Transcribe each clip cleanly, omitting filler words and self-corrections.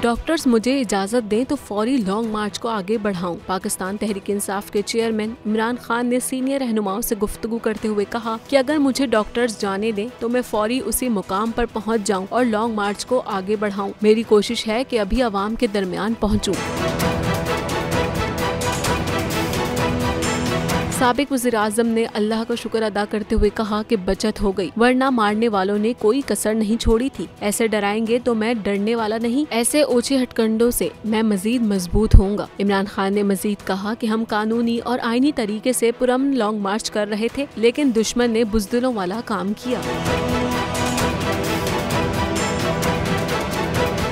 Doctors मुझे इजाजत दें तो फौरी लॉन्ग मार्च को आगे बढ़ाऊं। पाकिस्तान तहरीक इंसाफ के चेयरमैन इमरान खान ने सीनियर रहनुमाओं से गुफ्तगू करते हुए कहा कि अगर मुझे डॉक्टर्स जाने दें तो मैं फौरी उसी मुकाम पर पहुंच जाऊं और लॉन्ग मार्च को आगे बढ़ाऊं। मेरी कोशिश है कि अभी अवाम के दरमियान पहुंचूं। साबिक वज़ीर-ए-आज़म ने अल्लाह का शुक्र अदा करते हुए कहा कि बचत हो गई, वरना मारने वालों ने कोई कसर नहीं छोड़ी थी। ऐसे डराएंगे तो मैं डरने वाला नहीं, ऐसे ओछे हथकंडों से मैं मजीद मजबूत होऊंगा। इमरान खान ने मजीद कहा कि हम कानूनी और आईनी तरीके से पुरअमन लॉन्ग मार्च कर रहे थे, लेकिन दुश्मन ने बुज़दिलों वाला काम किया।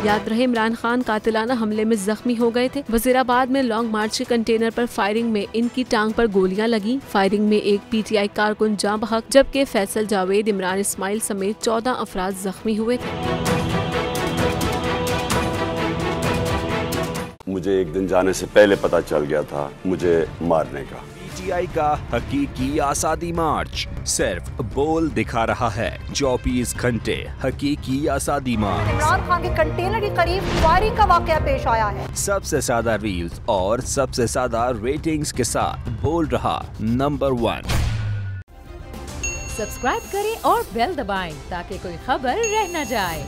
याद रहे, इमरान खान कातिलाना हमले में जख्मी हो गए थे। वजीराबाद में लॉन्ग मार्च के कंटेनर पर फायरिंग में इनकी टांग पर गोलियां लगी। फायरिंग में एक PTI कारकुन जाँ बहक, जबकि फैसल जावेद, इमरान इस्माइल समेत 14 अफराद जख्मी हुए थे। मुझे एक दिन जाने से पहले पता चल गया था मुझे मारने का। PTI का हकीकी आज़ादी मार्च सिर्फ बोल दिखा रहा है। 24 घंटे हकीकी आज़ादी मार्च। इमरान खान के कंटेनर के करीब फायरिंग का वाकया पेश आया है। सबसे ज्यादा रील्स और सबसे ज्यादा रेटिंग्स के साथ बोल रहा नंबर 1। सब्सक्राइब करें और बेल दबाएं ताकि कोई खबर रह न जाए।